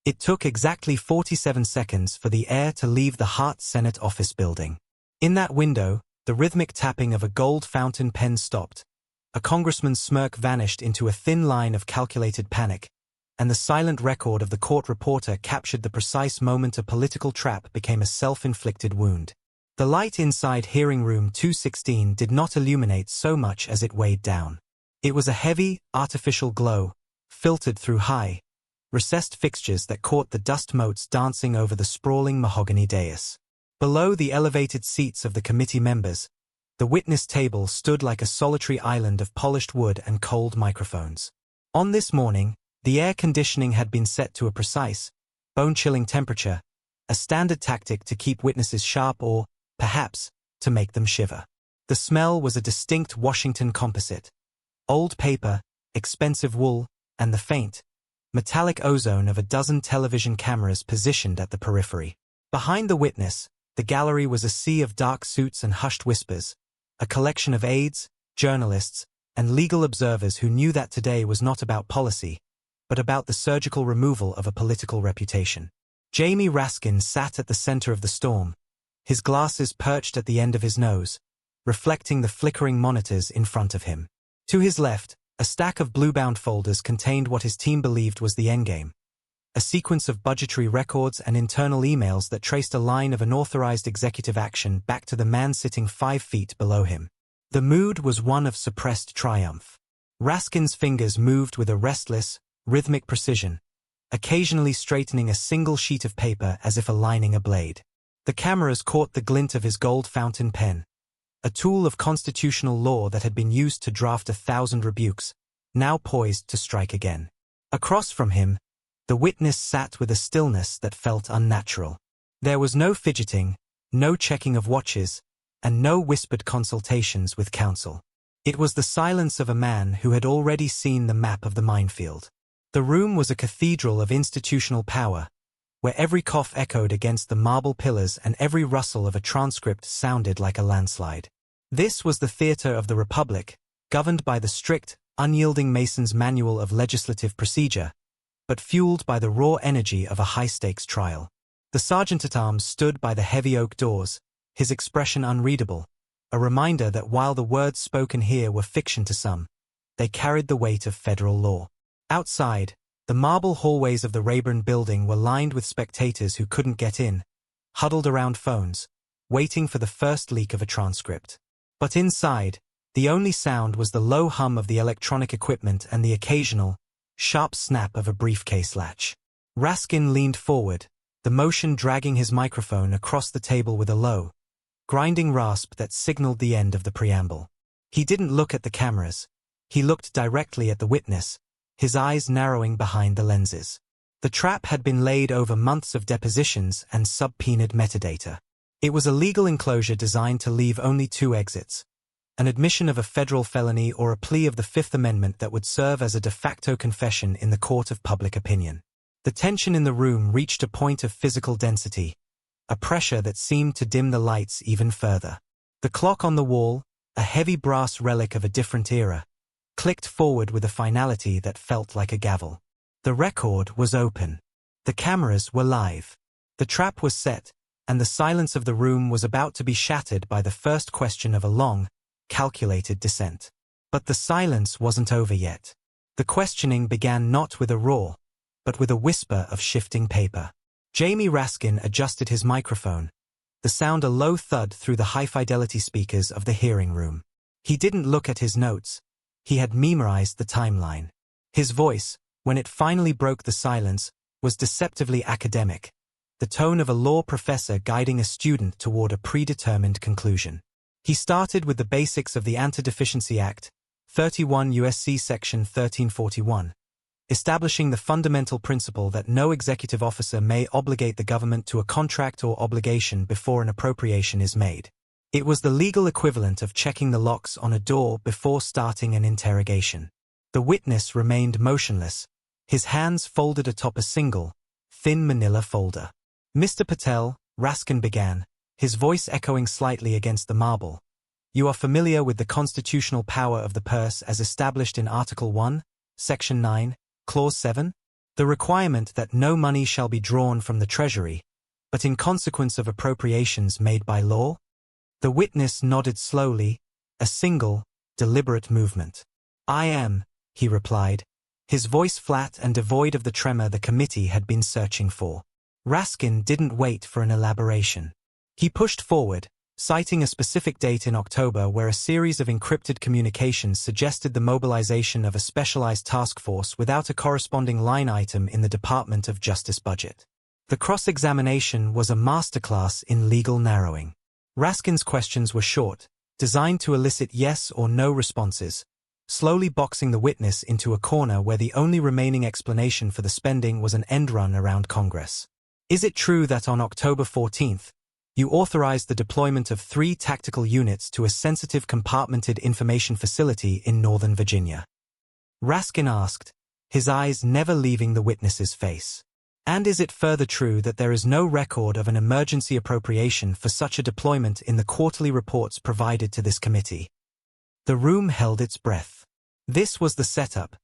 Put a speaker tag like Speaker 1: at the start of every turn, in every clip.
Speaker 1: It took exactly 47 seconds for the air to leave the Hart Senate office building. In that window, the rhythmic tapping of a gold fountain pen stopped. A congressman's smirk vanished into a thin line of calculated panic, and the silent record of the court reporter captured the precise moment a political trap became a self-inflicted wound. The light inside hearing room 216 did not illuminate so much as it weighed down. It was a heavy, artificial glow, filtered through high, recessed fixtures that caught the dust motes dancing over the sprawling mahogany dais. Below the elevated seats of the committee members, the witness table stood like a solitary island of polished wood and cold microphones. On this morning, the air conditioning had been set to a precise, bone-chilling temperature, a standard tactic to keep witnesses sharp or, perhaps, to make them shiver. The smell was a distinct Washington composite. Old paper, expensive wool, and the faint, metallic ozone of a dozen television cameras positioned at the periphery. Behind the witness, the gallery was a sea of dark suits and hushed whispers, a collection of aides, journalists, and legal observers who knew that today was not about policy, but about the surgical removal of a political reputation. Jamie Raskin sat at the center of the storm, his glasses perched at the end of his nose, reflecting the flickering monitors in front of him. To his left, a stack of blue-bound folders contained what his team believed was the endgame, a sequence of budgetary records and internal emails that traced a line of unauthorized executive action back to the man sitting 5 feet below him. The mood was one of suppressed triumph. Raskin's fingers moved with a restless, rhythmic precision, occasionally straightening a single sheet of paper as if aligning a blade. The cameras caught the glint of his gold fountain pen, a tool of constitutional law that had been used to draft 1,000 rebukes, now poised to strike again. Across from him, the witness sat with a stillness that felt unnatural. There was no fidgeting, no checking of watches, and no whispered consultations with counsel. It was the silence of a man who had already seen the map of the minefield. The room was a cathedral of institutional power, where every cough echoed against the marble pillars and every rustle of a transcript sounded like a landslide. This was the theater of the Republic, governed by the strict, unyielding Mason's Manual of Legislative Procedure, but fueled by the raw energy of a high-stakes trial. The sergeant-at-arms stood by the heavy oak doors, his expression unreadable, a reminder that while the words spoken here were fiction to some, they carried the weight of federal law. Outside, the marble hallways of the Rayburn building were lined with spectators who couldn't get in, huddled around phones, waiting for the first leak of a transcript. But inside, the only sound was the low hum of the electronic equipment and the occasional, sharp snap of a briefcase latch. Raskin leaned forward, the motion dragging his microphone across the table with a low, grinding rasp that signaled the end of the preamble. He didn't look at the cameras. He looked directly at the witness, his eyes narrowing behind the lenses. The trap had been laid over months of depositions and subpoenaed metadata. It was a legal enclosure designed to leave only 2 exits: an admission of a federal felony or a plea of the Fifth Amendment that would serve as a de facto confession in the court of public opinion. The tension in the room reached a point of physical density, a pressure that seemed to dim the lights even further. The clock on the wall, a heavy brass relic of a different era, clicked forward with a finality that felt like a gavel. The record was open. The cameras were live. The trap was set, and the silence of the room was about to be shattered by the first question of a long, calculated descent. But the silence wasn't over yet. The questioning began not with a roar, but with a whisper of shifting paper. Jamie Raskin adjusted his microphone, the sound a low thud through the high-fidelity speakers of the hearing room. He didn't look at his notes. He had memorized the timeline. His voice, when it finally broke the silence, was deceptively academic, the tone of a law professor guiding a student toward a predetermined conclusion. He started with the basics of the Anti-Deficiency Act, 31 U.S.C. Section 1341, establishing the fundamental principle that no executive officer may obligate the government to a contract or obligation before an appropriation is made. It was the legal equivalent of checking the locks on a door before starting an interrogation. The witness remained motionless, his hands folded atop a single, thin manila folder. "Mr. Patel," Raskin began, his voice echoing slightly against the marble, "you are familiar with the constitutional power of the purse as established in Article 1, Section 9, Clause 7? The requirement that no money shall be drawn from the Treasury, but in consequence of appropriations made by law? The witness nodded slowly, a single, deliberate movement. I am, he replied, his voice flat and devoid of the tremor the committee had been searching for. Raskin didn't wait for an elaboration. He pushed forward, citing a specific date in October where a series of encrypted communications suggested the mobilization of a specialized task force without a corresponding line item in the Department of Justice budget. The cross-examination was a masterclass in legal narrowing. Raskin's questions were short, designed to elicit yes or no responses, slowly boxing the witness into a corner where the only remaining explanation for the spending was an end run around Congress. Is it true that on October 14th, you authorized the deployment of 3 tactical units to a sensitive compartmented information facility in Northern Virginia? Raskin asked, his eyes never leaving the witness's face. And is it further true that there is no record of an emergency appropriation for such a deployment in the quarterly reports provided to this committee? The room held its breath. This was the setup,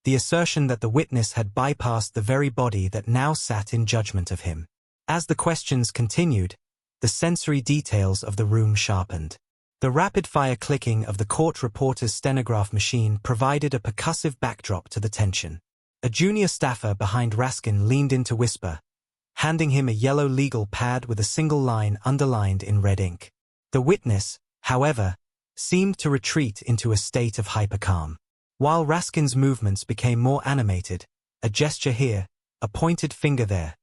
Speaker 1: the assertion that the witness had bypassed the very body that now sat in judgment of him. As the questions continued, the sensory details of the room sharpened. The rapid-fire clicking of the court reporter's stenograph machine provided a percussive backdrop to the tension. A junior staffer behind Raskin leaned in to whisper, handing him a yellow legal pad with a single line underlined in red ink. The witness, however, seemed to retreat into a state of hypercalm. While Raskin's movements became more animated, a gesture here, a pointed finger there,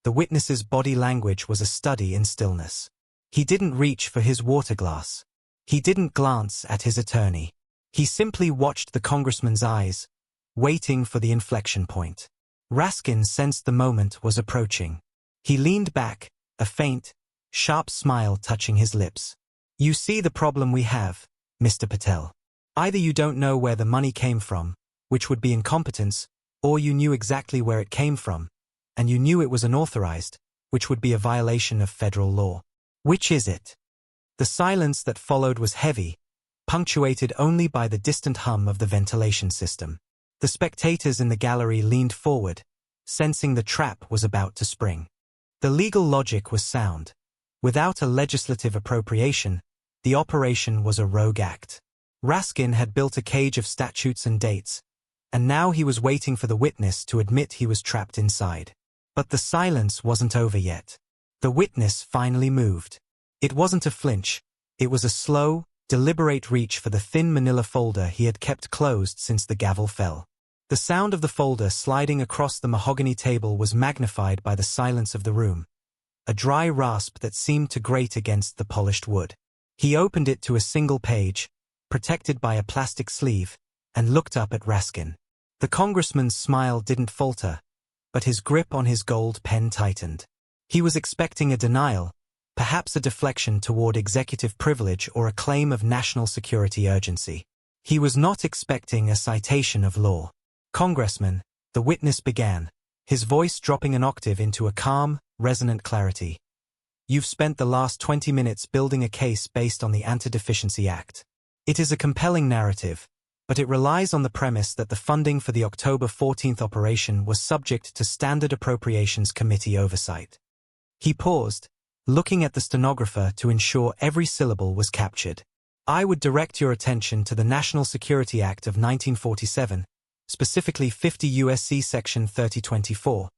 Speaker 1: the witness's body language was a study in stillness. He didn't reach for his water glass. He didn't glance at his attorney. He simply watched the congressman's eyes, waiting for the inflection point. Raskin sensed the moment was approaching. He leaned back, a faint, sharp smile touching his lips. You see the problem we have, Mr. Patel. Either you don't know where the money came from, which would be incompetence, or you knew exactly where it came from, and you knew it was unauthorized, which would be a violation of federal law. Which is it? The silence that followed was heavy, punctuated only by the distant hum of the ventilation system. The spectators in the gallery leaned forward, sensing the trap was about to spring. The legal logic was sound. Without a legislative appropriation, the operation was a rogue act. Raskin had built a cage of statutes and dates, and now he was waiting for the witness to admit he was trapped inside. But the silence wasn't over yet. The witness finally moved. It wasn't a flinch. It was a slow, deliberate reach for the thin manila folder he had kept closed since the gavel fell. The sound of the folder sliding across the mahogany table was magnified by the silence of the room, a dry rasp that seemed to grate against the polished wood. He opened it to a single page, protected by a plastic sleeve, and looked up at Raskin. The congressman's smile didn't falter, but his grip on his gold pen tightened. He was expecting a denial, perhaps a deflection toward executive privilege or a claim of national security urgency. He was not expecting a citation of law. Congressman, the witness began, his voice dropping an octave into a calm, resonant clarity. You've spent the last 20 minutes building a case based on the Anti-Deficiency Act. It is a compelling narrative, but it relies on the premise that the funding for the October 14th operation was subject to Standard Appropriations Committee oversight. He paused, looking at the stenographer to ensure every syllable was captured. I would direct your attention to the National Security Act of 1947, specifically 50 U.S.C. Section 3024,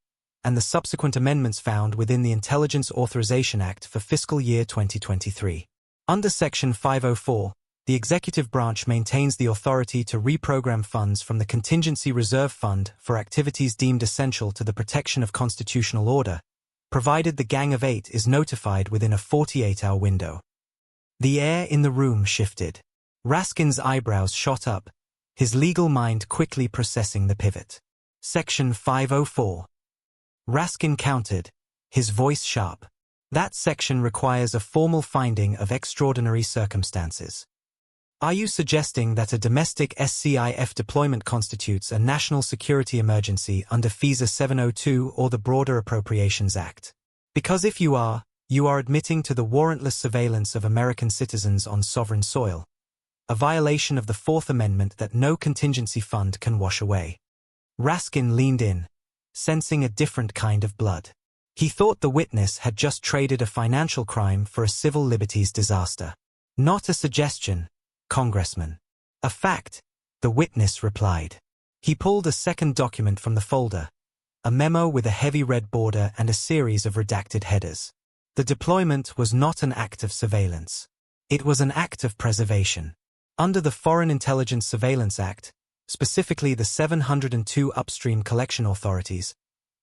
Speaker 1: and the subsequent amendments found within the Intelligence Authorization Act for fiscal year 2023. Under Section 504, the executive branch maintains the authority to reprogram funds from the Contingency Reserve Fund for activities deemed essential to the protection of constitutional order, provided the Gang of Eight is notified within a 48-hour window. The air in the room shifted. Raskin's eyebrows shot up, his legal mind quickly processing the pivot. Section 504. Raskin countered, his voice sharp. That section requires a formal finding of extraordinary circumstances. Are you suggesting that a domestic SCIF deployment constitutes a national security emergency under FISA 702 or the broader Appropriations Act? Because if you are admitting to the warrantless surveillance of American citizens on sovereign soil, a violation of the Fourth Amendment that no contingency fund can wash away. Raskin leaned in, sensing a different kind of blood. He thought the witness had just traded a financial crime for a civil liberties disaster. Not a suggestion, Congressman. A fact, the witness replied. He pulled a second document from the folder, a memo with a heavy red border and a series of redacted headers. The deployment was not an act of surveillance. It was an act of preservation. Under the Foreign Intelligence Surveillance Act, specifically the 702 Upstream Collection Authorities,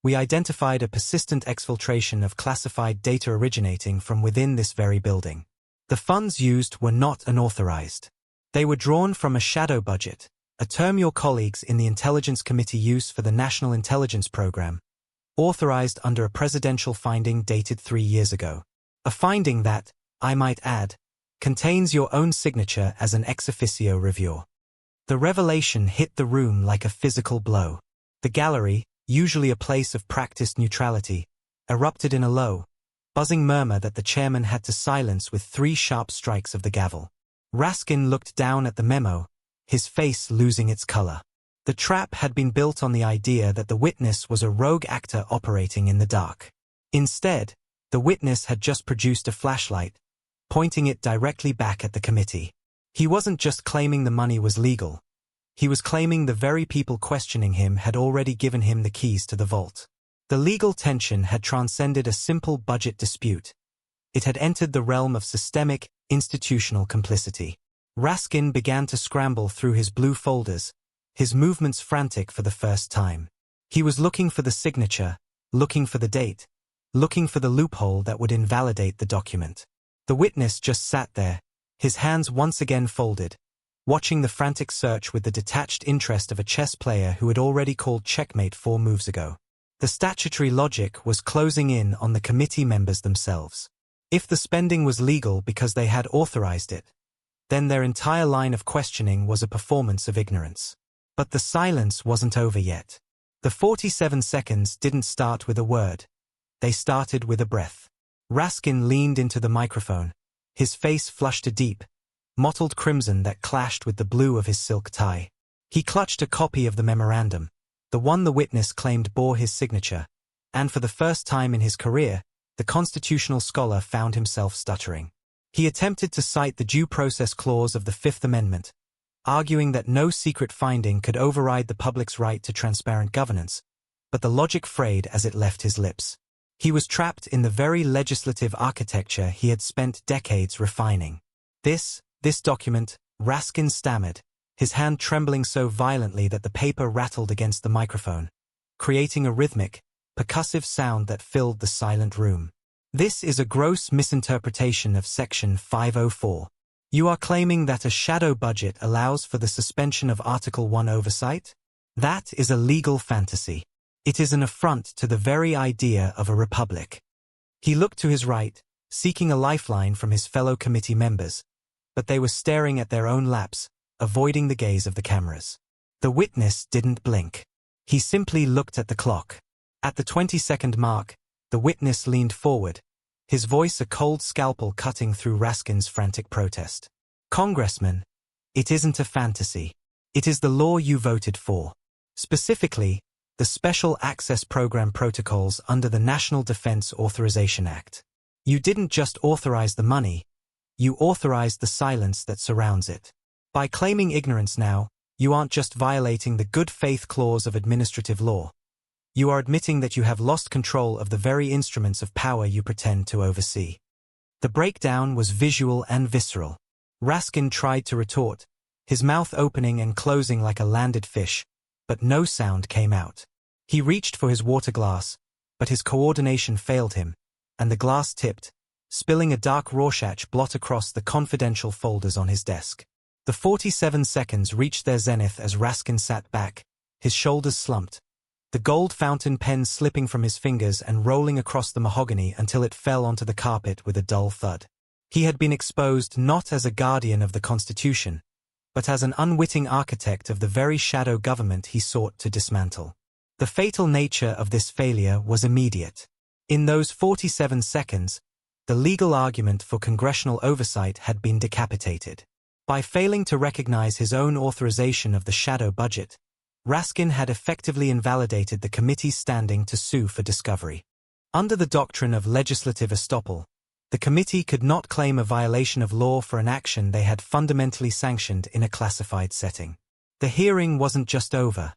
Speaker 1: we identified a persistent exfiltration of classified data originating from within this very building. The funds used were not unauthorized. They were drawn from a shadow budget, a term your colleagues in the Intelligence Committee use for the National Intelligence Program, authorized under a presidential finding dated 3 years ago. A finding that, I might add, contains your own signature as an ex officio reviewer. The revelation hit the room like a physical blow. The gallery, usually a place of practiced neutrality, erupted in a low, buzzing murmur that the chairman had to silence with 3 sharp strikes of the gavel. Raskin looked down at the memo, his face losing its color. The trap had been built on the idea that the witness was a rogue actor operating in the dark. Instead, the witness had just produced a flashlight, pointing it directly back at the committee. He wasn't just claiming the money was legal. He was claiming the very people questioning him had already given him the keys to the vault. The legal tension had transcended a simple budget dispute. It had entered the realm of systemic, institutional complicity. Raskin began to scramble through his blue folders, his movements frantic for the first time. He was looking for the signature, looking for the date, looking for the loophole that would invalidate the document. The witness just sat there, his hands once again folded, watching the frantic search with the detached interest of a chess player who had already called checkmate 4 moves ago. The statutory logic was closing in on the committee members themselves. If the spending was legal because they had authorized it, then their entire line of questioning was a performance of ignorance. But the silence wasn't over yet. The 47 seconds didn't start with a word. They started with a breath. Raskin leaned into the microphone, his face flushed a deep, mottled crimson that clashed with the blue of his silk tie. He clutched a copy of the memorandum, the one the witness claimed bore his signature, and for the first time in his career, the constitutional scholar found himself stuttering. He attempted to cite the Due Process Clause of the Fifth Amendment, arguing that no secret finding could override the public's right to transparent governance, but the logic frayed as it left his lips. He was trapped in the very legislative architecture he had spent decades refining. This document, Raskin stammered, his hand trembling so violently that the paper rattled against the microphone, creating a rhythmic, percussive sound that filled the silent room. This is a gross misinterpretation of Section 504. You are claiming that a shadow budget allows for the suspension of Article 1 oversight? That is a legal fantasy. It is an affront to the very idea of a republic. He looked to his right, seeking a lifeline from his fellow committee members, but they were staring at their own laps, avoiding the gaze of the cameras. The witness didn't blink. He simply looked at the clock. At the 20-second mark, the witness leaned forward, his voice a cold scalpel cutting through Raskin's frantic protest. Congressman, it isn't a fantasy. It is the law you voted for. Specifically, the Special Access Program protocols under the National Defense Authorization Act. You didn't just authorize the money, you authorized the silence that surrounds it. By claiming ignorance now, you aren't just violating the good faith clause of administrative law. You are admitting that you have lost control of the very instruments of power you pretend to oversee. The breakdown was visual and visceral. Raskin tried to retort, his mouth opening and closing like a landed fish, but no sound came out. He reached for his water glass, but his coordination failed him, and the glass tipped, spilling a dark Rorschach blot across the confidential folders on his desk. The 47 seconds reached their zenith as Raskin sat back, his shoulders slumped, the gold fountain pen slipping from his fingers and rolling across the mahogany until it fell onto the carpet with a dull thud. He had been exposed not as a guardian of the Constitution, but as an unwitting architect of the very shadow government he sought to dismantle. The fatal nature of this failure was immediate. In those 47 seconds, the legal argument for congressional oversight had been decapitated. By failing to recognize his own authorization of the shadow budget, Raskin had effectively invalidated the committee's standing to sue for discovery. Under the doctrine of legislative estoppel, the committee could not claim a violation of law for an action they had fundamentally sanctioned in a classified setting. The hearing wasn't just over.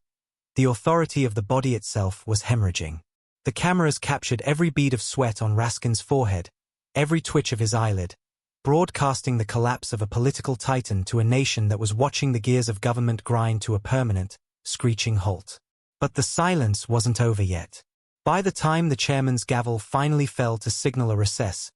Speaker 1: The authority of the body itself was hemorrhaging. The cameras captured every bead of sweat on Raskin's forehead, every twitch of his eyelid, broadcasting the collapse of a political titan to a nation that was watching the gears of government grind to a permanent, screeching halt. But the silence wasn't over yet. By the time the chairman's gavel finally fell to signal a recess,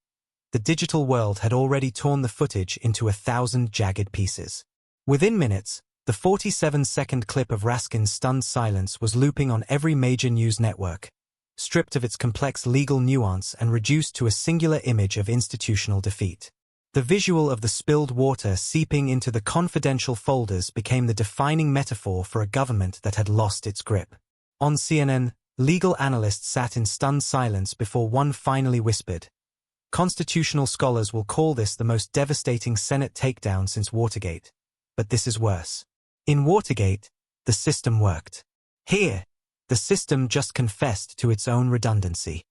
Speaker 1: the digital world had already torn the footage into 1,000 jagged pieces. Within minutes, the 47-second clip of Raskin's stunned silence was looping on every major news network, stripped of its complex legal nuance and reduced to a singular image of institutional defeat. The visual of the spilled water seeping into the confidential folders became the defining metaphor for a government that had lost its grip. On CNN, legal analysts sat in stunned silence before one finally whispered, "Constitutional scholars will call this the most devastating Senate takedown since Watergate. But this is worse. In Watergate, the system worked. Here, the system just confessed to its own redundancy."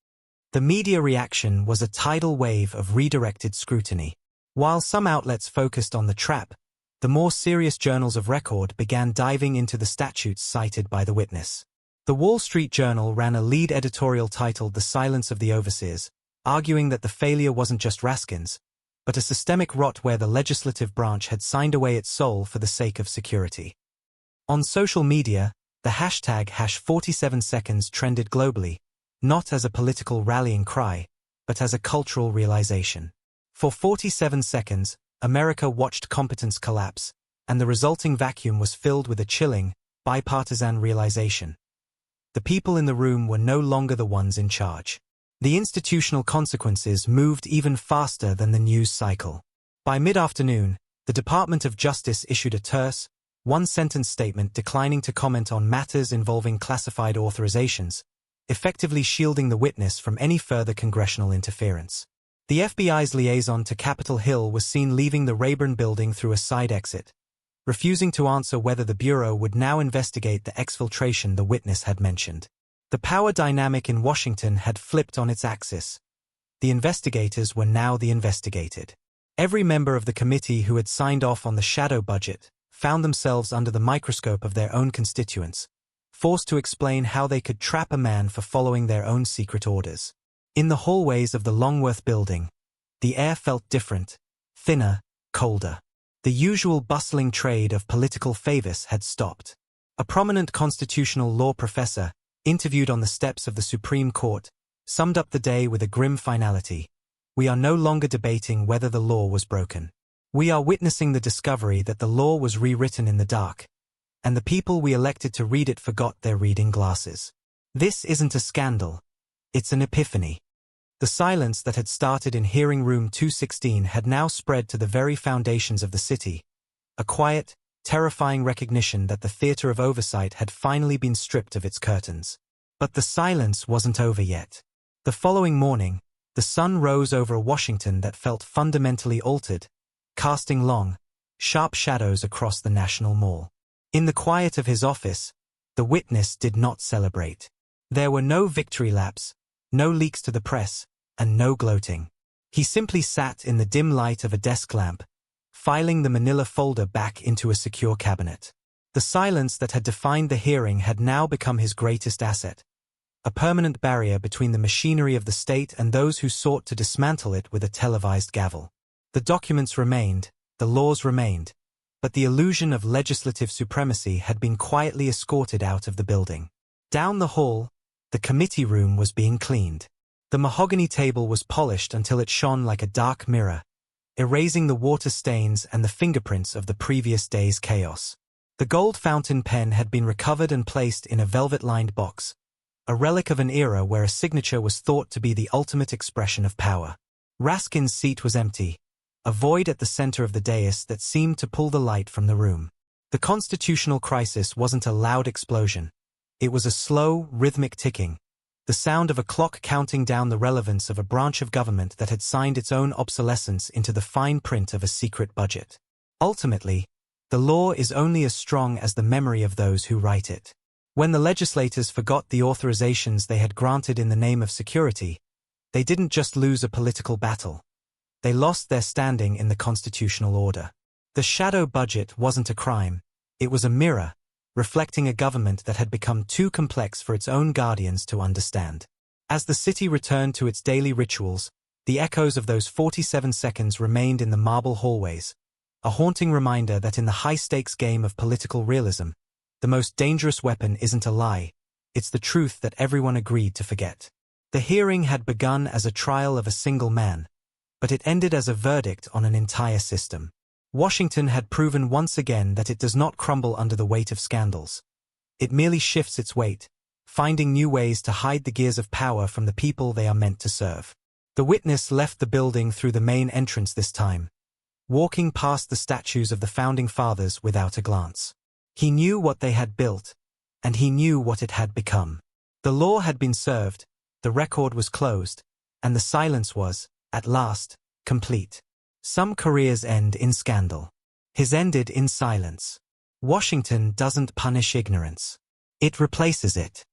Speaker 1: The media reaction was a tidal wave of redirected scrutiny. While some outlets focused on the trap, the more serious journals of record began diving into the statutes cited by the witness. The Wall Street Journal ran a lead editorial titled "The Silence of the Overseers," arguing that the failure wasn't just Raskin's, but a systemic rot where the legislative branch had signed away its soul for the sake of security. On social media, the hashtag #47seconds trended globally, not as a political rallying cry, but as a cultural realization. For 47 seconds, America watched competence collapse, and the resulting vacuum was filled with a chilling, bipartisan realization. The people in the room were no longer the ones in charge. The institutional consequences moved even faster than the news cycle. By mid-afternoon, the Department of Justice issued a terse, one-sentence statement declining to comment on matters involving classified authorizations, effectively shielding the witness from any further congressional interference. The FBI's liaison to Capitol Hill was seen leaving the Rayburn building through a side exit, refusing to answer whether the Bureau would now investigate the exfiltration the witness had mentioned. The power dynamic in Washington had flipped on its axis. The investigators were now the investigated. Every member of the committee who had signed off on the shadow budget found themselves under the microscope of their own constituents, forced to explain how they could trap a man for following their own secret orders. In the hallways of the Longworth building, the air felt different, thinner, colder. The usual bustling trade of political favors had stopped. A prominent constitutional law professor, interviewed on the steps of the Supreme Court, summed up the day with a grim finality. "We are no longer debating whether the law was broken. We are witnessing the discovery that the law was rewritten in the dark, and the people we elected to read it forgot their reading glasses. This isn't a scandal. It's an epiphany." The silence that had started in hearing room 216 had now spread to the very foundations of the city, a quiet, terrifying recognition that the theater of oversight had finally been stripped of its curtains. But the silence wasn't over yet. The following morning, the sun rose over a Washington that felt fundamentally altered, casting long, sharp shadows across the National Mall. In the quiet of his office, the witness did not celebrate. There were no victory laps, no leaks to the press, and no gloating. He simply sat in the dim light of a desk lamp, filing the manila folder back into a secure cabinet. The silence that had defined the hearing had now become his greatest asset, a permanent barrier between the machinery of the state and those who sought to dismantle it with a televised gavel. The documents remained, the laws remained, but the illusion of legislative supremacy had been quietly escorted out of the building. Down the hall, the committee room was being cleaned. The mahogany table was polished until it shone like a dark mirror, erasing the water stains and the fingerprints of the previous day's chaos. The gold fountain pen had been recovered and placed in a velvet-lined box, a relic of an era where a signature was thought to be the ultimate expression of power. Raskin's seat was empty, a void at the center of the dais that seemed to pull the light from the room. The constitutional crisis wasn't a loud explosion. It was a slow, rhythmic ticking, the sound of a clock counting down the relevance of a branch of government that had signed its own obsolescence into the fine print of a secret budget. Ultimately, The law is only as strong as the memory of those who write it. When the legislators forgot the authorizations they had granted in the name of security, they didn't just lose a political battle. They lost their standing in the constitutional order. The shadow budget wasn't a crime. It was a mirror, reflecting a government that had become too complex for its own guardians to understand. As the city returned to its daily rituals, the echoes of those 47 seconds remained in the marble hallways, a haunting reminder that in the high-stakes game of political realism, the most dangerous weapon isn't a lie, it's the truth that everyone agreed to forget. The hearing had begun as a trial of a single man, but it ended as a verdict on an entire system. Washington had proven once again that it does not crumble under the weight of scandals. It merely shifts its weight, finding new ways to hide the gears of power from the people they are meant to serve. The witness left the building through the main entrance this time, walking past the statues of the Founding Fathers without a glance. He knew what they had built, and he knew what it had become. The law had been served, the record was closed, and the silence was, at last, complete. Some careers end in scandal. His ended in silence. Washington doesn't punish ignorance. It replaces it.